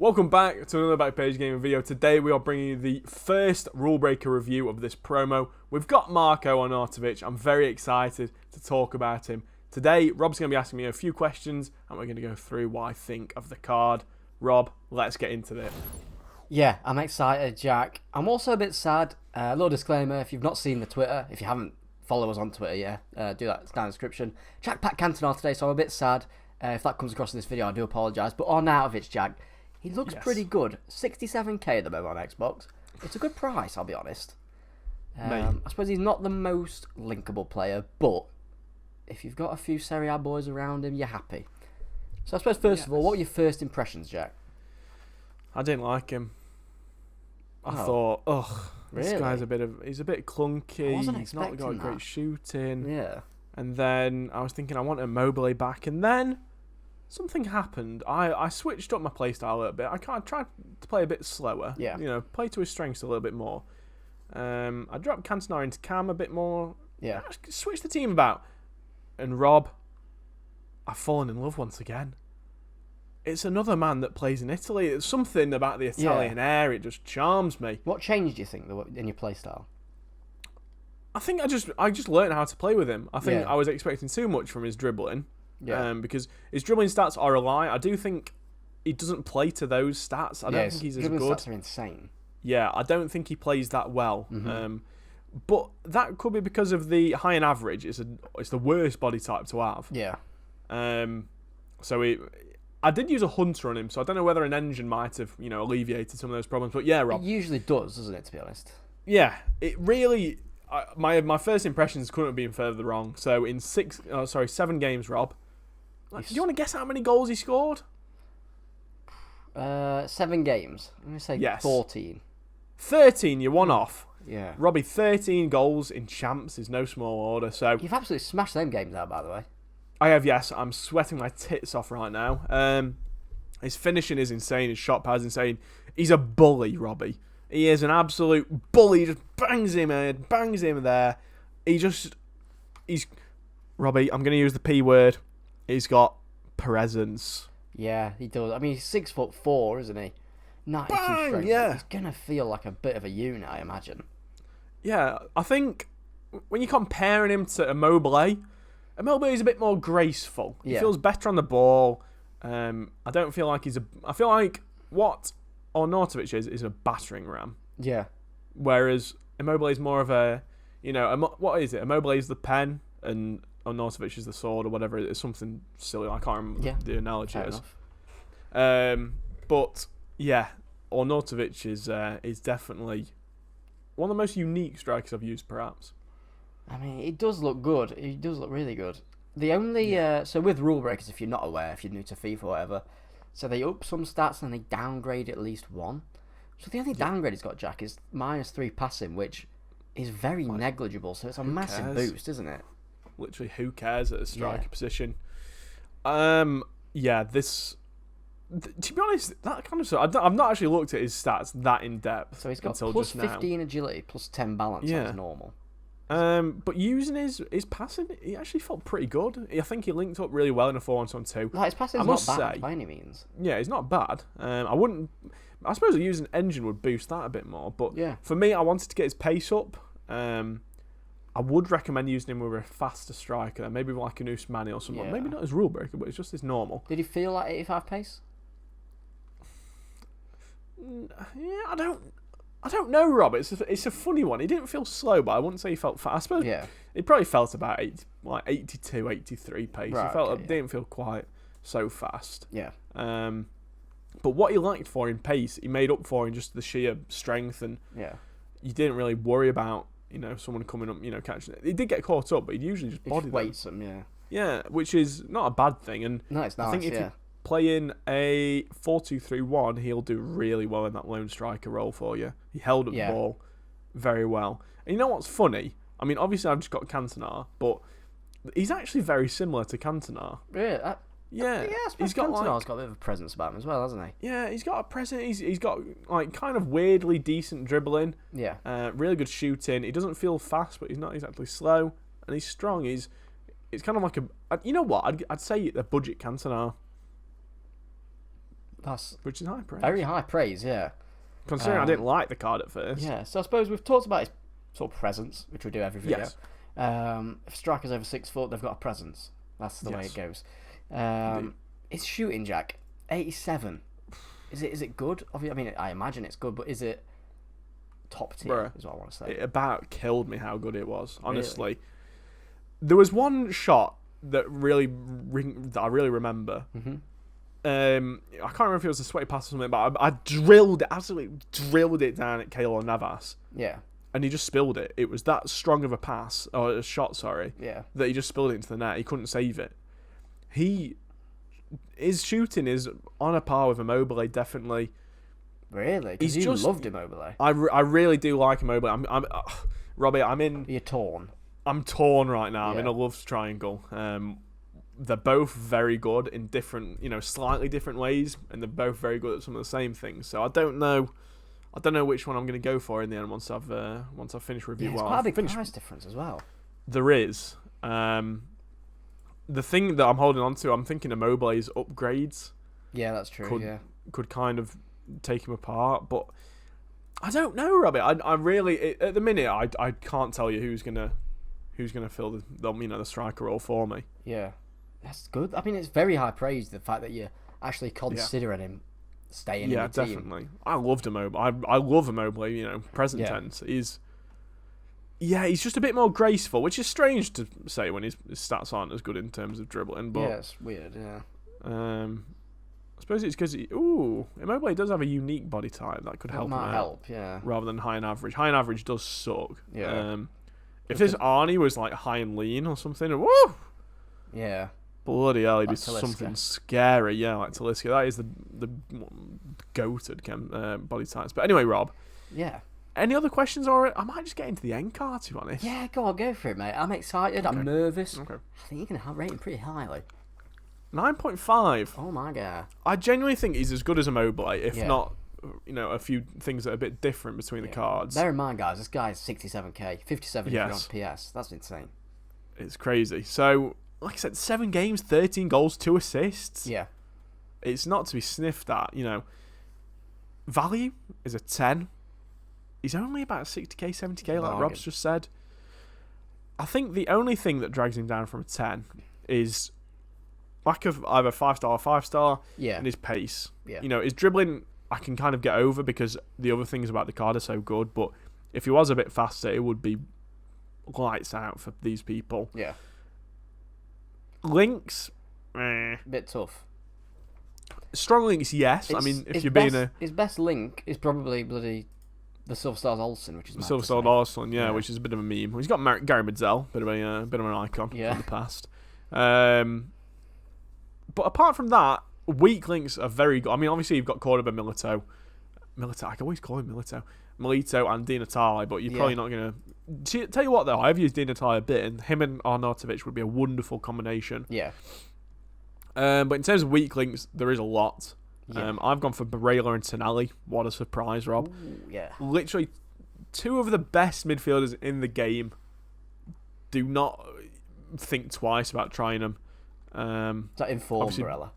Welcome back to another Backpage Gaming video. Today we are bringing you the first rule breaker review of this promo. We've got Marko Arnautovic. I'm very excited to talk about him. Today, Rob's going to be asking me a few questions and we're going to go through what I think of the card. Rob, let's get into this. Yeah, I'm excited, Jack. I'm also a bit sad. A little disclaimer, if you've not seen the Twitter, if you haven't followed us on Twitter, do that. It's down in the description. Jack Pat Cantona today, so I'm a bit sad. If that comes across in this video, I do apologise. But Arnautovic, Jack, he looks pretty good. 67k at the moment on Xbox. It's a good price, I'll be honest. I suppose he's not the most linkable player, but if you've got a few Serie A boys around him, you're happy. So I suppose first of all, what were your first impressions, Jack? I didn't like him. I thought, this guy's he's a bit clunky. He's not got great shooting. Yeah. And then I was thinking I want Immobile back, and then something happened. I switched up my playstyle a little bit. I tried to play a bit slower. Yeah. You know, play to his strengths a little bit more. I dropped Cantona into Cam a bit more. Yeah. I switched the team about. And Rob, I've fallen in love once again. It's another man that plays in Italy. It's something about the Italian air. It just charms me. What changed, do you think, in your playstyle? I think I just learned how to play with him. I think I was expecting too much from his dribbling. Yeah. Because his dribbling stats are a lie. I do think he doesn't play to those stats. I don't think he's as good. Dribbling stats are insane. Yeah, I don't think he plays that well. Mm-hmm. But that could be because of the high and average. It's the worst body type to have. Yeah. I did use a hunter on him, so I don't know whether an engine might have, alleviated some of those problems. But yeah, Rob. It usually does, doesn't it, to be honest? Yeah, it really. My first impressions couldn't have been further wrong. So in 7 games, Rob. Do you want to guess how many goals he scored? 7 games. I'm going to say 14. 13, you're one off. Yeah. Robbie, 13 goals in champs is no small order. So you've absolutely smashed them games out, by the way. I have, yes. I'm sweating my tits off right now. His finishing is insane. His shot pass is insane. He's a bully, Robbie. He is an absolute bully. He just bangs him in, bangs him there. He's Robbie, I'm going to use the P word. He's got presence. Yeah, he does. I mean, he's 6'4", isn't he? 92 strength. Yeah. He's going to feel like a bit of a unit, I imagine. Yeah, I think when you're comparing him to Immobile is a bit more graceful. He feels better on the ball. I don't feel like I feel like what Arnautovic is a battering ram. Yeah. Whereas Immobile is more of a, what is it? Immobile is the pen and Arnautovic is the sword or whatever. It's something silly. I can't remember the analogy is. But yeah, Arnautovic is definitely one of the most unique strikers I've used, perhaps. I mean, it does look good. It does look really good. The only so with rule breakers, if you're not aware, if you're new to FIFA or whatever, so they up some stats and they downgrade at least one. So the only downgrade he's got, Jack, is -3 passing, which is very negligible. So it's a massive boost, isn't it? Literally, who cares at a striker position? To be honest, that kind of stuff. I've not actually looked at his stats that in depth. So he's got plus 15 agility, plus 10 balance. Yeah. That's normal. But using his passing, he actually felt pretty good. I think he linked up really well in a 4-on-2. Like, his passing's not bad by any means. Yeah, he's not bad. I suppose using engine would boost that a bit more. But for me, I wanted to get his pace up. I would recommend using him with a faster striker, maybe like an Usmani or something. Maybe not his rule breaker, but it's just his normal. Did he feel like 85 pace? Yeah, I don't know, Rob. It's a funny one. He didn't feel slow, but I wouldn't say he felt fast. I suppose he probably felt about 82, 83 pace. Right, he didn't feel quite so fast. Yeah. But what he liked for in pace, he made up for in just the sheer strength, and you didn't really worry about someone coming up, catching it. He did get caught up, but he'd usually just body weights them. Yeah, which is not a bad thing. And no, it's nice. I think if you play in a 4-2-3-1, he'll do really well in that lone striker role for you. He held up the ball very well. And you know what's funny? I mean, obviously I've just got Cantona, but he's actually very similar to Cantona. Really? Yeah, he's got Cantona's got a bit of a presence about him as well, hasn't he? Yeah, he's got a presence. He's got kind of weirdly decent dribbling. Yeah. Really good shooting. He doesn't feel fast, but he's not exactly slow, and he's strong. It's kind of like I'd say a budget Cantona. That's which is high praise. very high praise, yeah. Considering I didn't like the card at first. Yeah, so I suppose we've talked about his sort of presence, which we do every video. Yes. If a striker's over 6 foot, they've got a presence. That's the way it goes. It's shooting, Jack. 87. Is it good? I mean, I imagine it's good, but is it top tier? Bruh, is what I want to say. It about killed me how good it was. Honestly, really? There was one shot that I really remember. Mm-hmm. I can't remember if it was a sweaty pass or something, but I absolutely drilled it down at Keylor Navas. Yeah. And he just spilled it. It was that strong of a pass, or a shot, sorry. Yeah. That he just spilled it into the net. He couldn't save it. His shooting is on a par with Immobile, definitely. Really? Because you loved Immobile. I really do like Immobile. I'm Robbie, You're torn. I'm torn right now. Yeah. I'm in a love triangle. They're both very good in different, slightly different ways, and they're both very good at some of the same things. So I don't know which one I'm going to go for in the end once I've finished review. Yeah, it's quite a big price difference as well. There is. The thing that I'm holding on to, I'm thinking Immobile's upgrades. Yeah, that's true. Could kind of take him apart, but I don't know, Robbie. I really at the minute I can't tell you who's gonna fill the striker role for me. Yeah, that's good. I mean, it's very high praise, the fact that you're actually considering him staying in the team. Yeah, definitely. I loved Immobile. I love Immobile. Present tense. He's just a bit more graceful, which is strange to say when his stats aren't as good in terms of dribbling. But yeah, it's weird. Yeah. I suppose it's because Immobile does have a unique body type that could help him out. Yeah. Rather than high and average. High and average does suck. Yeah. If this Arnie was like high and lean or something, woo! Yeah. Bloody hell, he'd be Talisca. something scary. Yeah, like Talisca. That is the goated body types. But anyway, Rob. Yeah. Any other questions, or I might just get into the end card, to be honest. Yeah, go for it, mate. I'm excited. Okay. I'm nervous. Okay. I think you're going to rate him pretty highly. 9.5. Oh, my God. I genuinely think he's as good as Immobile, if Yeah. not, a few things that are a bit different between the cards. Bear in mind, guys, this guy's 67k, 57 if you're on PS. That's insane. It's crazy. So, like I said, 7 games, 13 goals, 2 assists. Yeah. It's not to be sniffed at, Value is a 10. He's only about 60k, 70k, like Rob's just said. I think the only thing that drags him down from a 10 is lack of either 5-star or 5-star, and his pace. Yeah. His dribbling I can kind of get over because the other things about the card are so good, but if he was a bit faster, it would be lights out for these people. Yeah. Links, Bit tough. Strong links, yes. I mean, if you're being his best link is probably bloody the Silver Stars Olsen, which is Silver Stars Olsen, which is a bit of a meme. He's got Gary Midzel, bit of an icon from the past. But apart from that, weak links are very good. I mean, obviously you've got Cordoba, Milito. I can always call him Milito and Di Natale, but you're probably not going to... Tell you what, though, I've used Di Natale a bit, and him and Arnautovic would be a wonderful combination. Yeah. But in terms of weak links, there is a lot. Yeah. I've gone for Barella and Tonali. What a surprise, Rob. Ooh, yeah. Literally, 2 of the best midfielders in the game. Do not think twice about trying them. Is that informed Barella?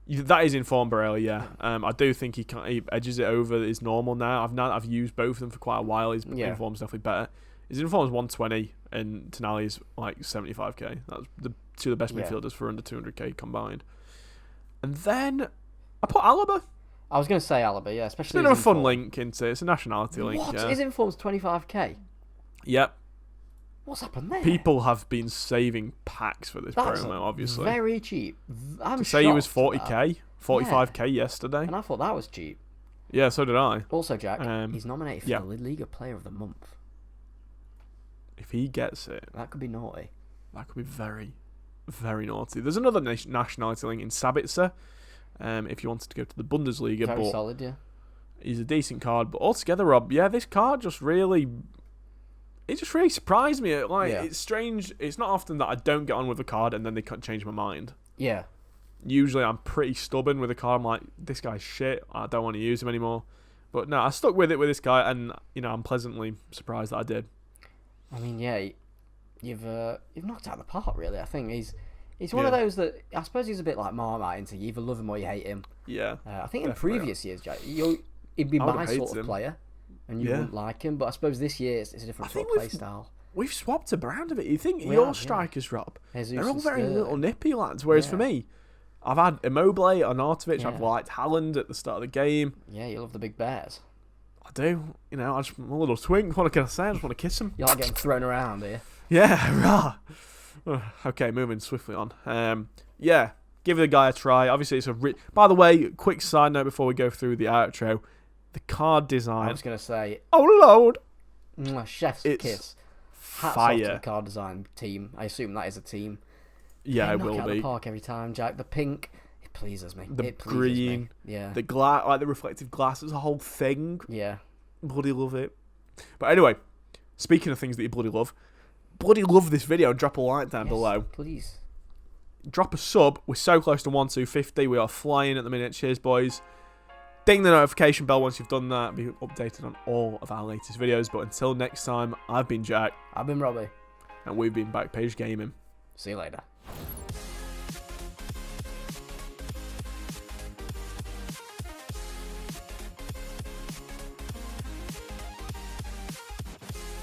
That is informed Barella, yeah. I do think he edges it over his normal now. I've used both of them for quite a while. His inform's definitely better. His inform's 120 and Tonali's like 75k. That's the 2 of the best midfielders for under 200k combined. And then I put Alaba. I was going to say Alaba, yeah. Especially it's been a fun link into it's a nationality link. What? Yeah. His inform's 25k? Yep. What's happened there? People have been saving packs for this promo, obviously. Very cheap. To say he was 40k, 45k yesterday. And I thought that was cheap. Yeah, so did I. Also, Jack, he's nominated for the La Liga Player of the Month. If he gets it... That could be naughty. That could be very, very naughty. There's another nationality link in Sabitzer, if you wanted to go to the Bundesliga. Very solid, yeah. He's a decent card. But altogether, Rob, this card just really... It just really surprised me. It's strange. It's not often that I don't get on with a card and then they can't change my mind. Yeah. Usually I'm pretty stubborn with a card. I'm like, this guy's shit. I don't want to use him anymore. But no, I stuck with it with this guy, and I'm pleasantly surprised that I did. I mean, you've knocked out the park, really. I think he's He's one of those that I suppose he's a bit like Marmite, isn't he? You either love him or you hate him. Yeah. I think in previous years, Jack, he'd be my sort of player, and you wouldn't like him. But I suppose this year it's a different sort of play style. We've swapped around a bit. You think your strikers, Rob? They're all very little nippy lads. Whereas for me, I've had Immobile, Arnautovic. I've liked Haaland at the start of the game. Yeah, you love the big bears. I do. You know, I'm a little twink. What can I say? I just want to kiss him. You like getting thrown around, do you? Yeah, rah. Okay, moving swiftly on. Yeah, give the guy a try. Obviously, it's by the way, quick side note before we go through the outro. The card design. I was going to say... Oh, Lord. Chef's kiss. Hats fire. off to the card design team. I assume that is a team. Yeah, it will knock out be. the park every time, Jack. The pink, it pleases me. The it pleases green, me. Yeah. the glass, like the reflective glass, it's a whole thing. Yeah. Bloody love it. But anyway, speaking of things that you bloody love this video and drop a like down below. Please. Drop a sub. We're so close to 1,250. We are flying at the minute. Cheers, boys. Ding the notification bell once you've done that. Be updated on all of our latest videos. But until next time, I've been Jack. I've been Robbie. And we've been Backpage Gaming. See you later.